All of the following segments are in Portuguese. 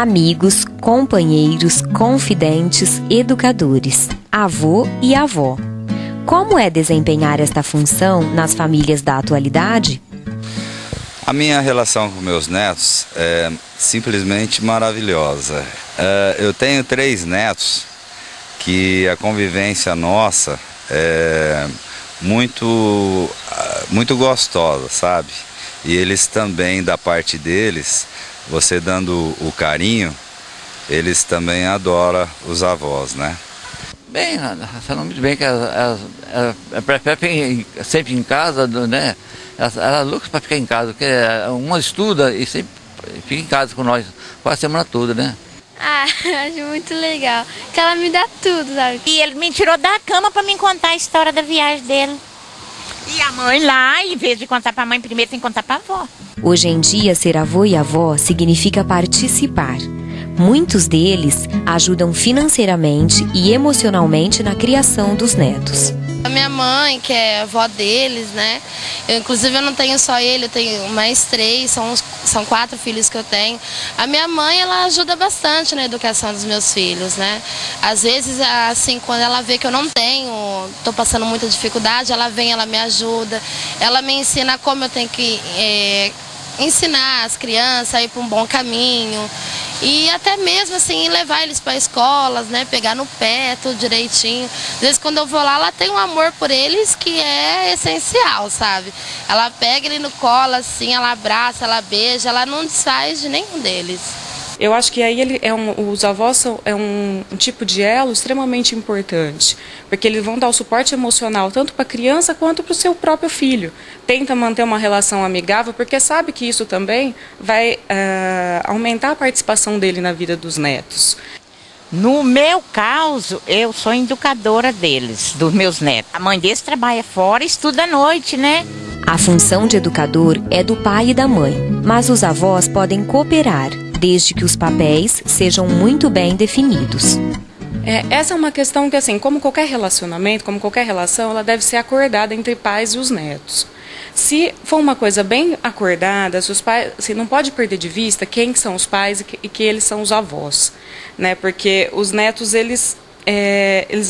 amigos, companheiros, confidentes, educadores, avô e avó. Como é desempenhar esta função nas famílias da atualidade? A minha relação com meus netos é simplesmente maravilhosa. Eu tenho 3 netos que a convivência nossa é muito gostosa, sabe? E eles também, da parte deles, você dando o carinho, eles também adoram os avós, né? Bem, falando muito bem que ela prefere sempre em casa, né? Ela é louca para ficar em casa, porque uma estuda e sempre fica em casa com nós quase a semana toda, né? Ah, eu acho muito legal, que ela me dá tudo, sabe? E ele me tirou da cama para me contar a história da viagem dele. E a mãe lá, em vez de contar para a mãe primeiro, tem que contar para a avó. Hoje em dia, ser avô e avó significa participar. Muitos deles ajudam financeiramente e emocionalmente na criação dos netos. A minha mãe, que é avó deles, né? Inclusive eu não tenho só ele, eu tenho mais 3, são 4 filhos que eu tenho. A minha mãe, ela ajuda bastante na educação dos meus filhos, né? Às vezes, assim, quando ela vê que eu não tenho, estou passando muita dificuldade, ela vem, ela me ajuda, ela me ensina como eu tenho que ensinar as crianças a ir para um bom caminho. E até mesmo assim levar eles para escolas, né? Pegar no pé, tudo direitinho. Às vezes quando eu vou lá, ela tem um amor por eles que é essencial, sabe? Ela pega ele no colo assim, ela abraça, ela beija, ela não desfaz de nenhum deles. Eu acho que aí os avós é um tipo de elo extremamente importante, porque eles vão dar o suporte emocional tanto para a criança quanto para o seu próprio filho. Tenta manter uma relação amigável, porque sabe que isso também vai aumentar a participação dele na vida dos netos. No meu caso, eu sou educadora deles, dos meus netos. A mãe deles trabalha fora e estuda à noite, né? A função de educador é do pai e da mãe, mas os avós podem cooperar, desde que os papéis sejam muito bem definidos. Essa é uma questão que, assim, como qualquer relacionamento, como qualquer relação, ela deve ser acordada entre pais e os netos. Se for uma coisa bem acordada, se os pais, assim, não pode perder de vista quem são os pais e que eles são os avós, né? Porque os netos, eles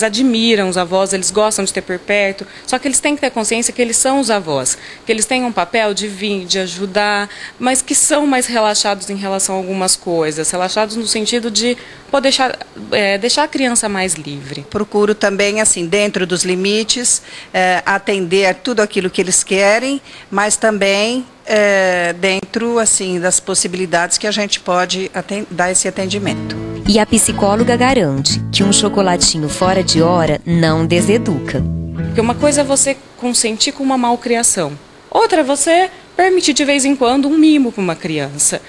admiram os avós, eles gostam de ter por perto, só que eles têm que ter consciência que eles são os avós, que eles têm um papel de vir, de ajudar, mas que são mais relaxados em relação a algumas coisas, relaxados no sentido de poder deixar a criança mais livre. Procuro também, assim, dentro dos limites, atender tudo aquilo que eles querem, mas também dentro, assim, das possibilidades que a gente pode dar esse atendimento. E a psicóloga garante que um chocolatinho fora de hora não deseduca. Porque uma coisa é você consentir com uma malcriação. Outra é você permitir de vez em quando um mimo para uma criança.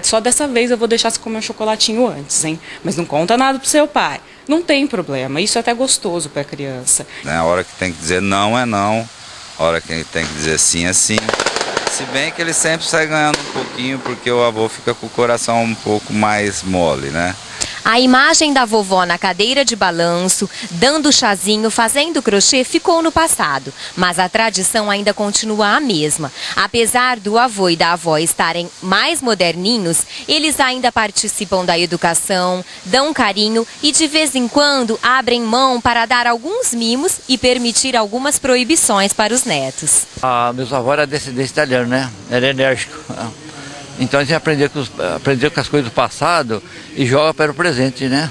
Só dessa vez eu vou deixar você comer um chocolatinho antes, hein? Mas não conta nada pro seu pai. Não tem problema, isso é até gostoso para a criança. A hora que tem que dizer não é não, a hora que tem que dizer sim é sim. Se bem que ele sempre sai ganhando um pouquinho, porque o avô fica com o coração um pouco mais mole, né? A imagem da vovó na cadeira de balanço, dando chazinho, fazendo crochê, ficou no passado. Mas a tradição ainda continua a mesma. Apesar do avô e da avó estarem mais moderninhos, eles ainda participam da educação, dão carinho e de vez em quando abrem mão para dar alguns mimos e permitir algumas proibições para os netos. Meus avós eram descendentes italianos, né? Era enérgico. Então a gente aprendeu com as coisas do passado e joga para o presente, né?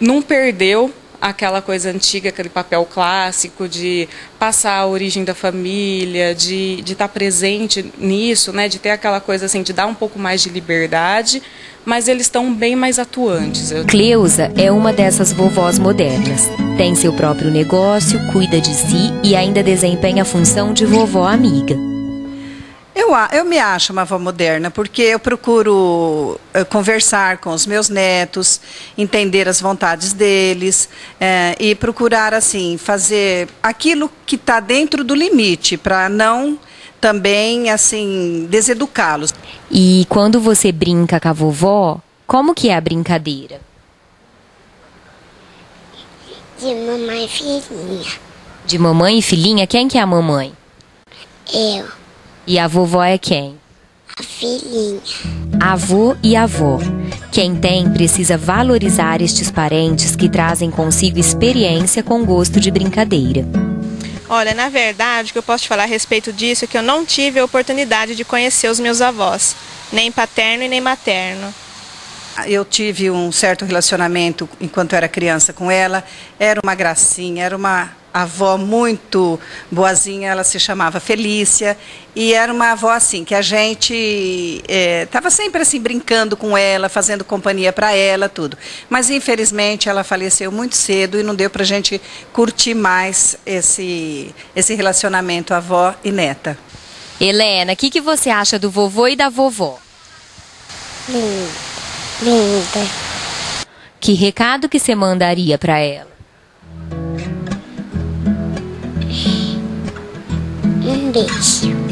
Não perdeu aquela coisa antiga, aquele papel clássico de passar a origem da família, de estar presente nisso, né? De ter aquela coisa assim, de dar um pouco mais de liberdade, mas eles estão bem mais atuantes. Cleusa é uma dessas vovós modernas. Tem seu próprio negócio, cuida de si e ainda desempenha a função de vovó amiga. Eu me acho uma avó moderna, porque eu procuro conversar com os meus netos, entender as vontades deles e procurar, assim, fazer aquilo que está dentro do limite, para não também, assim, deseducá-los. E quando você brinca com a vovó, como que é a brincadeira? De mamãe e filhinha. De mamãe e filhinha? Quem que é a mamãe? Eu. E a vovó é quem? A filhinha. Avô e avó. Quem tem precisa valorizar estes parentes que trazem consigo experiência com gosto de brincadeira. Olha, na verdade, o que eu posso te falar a respeito disso é que eu não tive a oportunidade de conhecer os meus avós, nem paterno e nem materno. Eu tive um certo relacionamento enquanto eu era criança com ela, era uma gracinha, era uma avó muito boazinha, ela se chamava Felícia, e era uma avó assim, que a gente estava sempre assim brincando com ela, fazendo companhia para ela, tudo. Mas infelizmente ela faleceu muito cedo e não deu para a gente curtir mais esse relacionamento avó e neta. Helena, o que você acha do vovô e da vovó? Linda. Que recado que você mandaria para ela? Um beijo.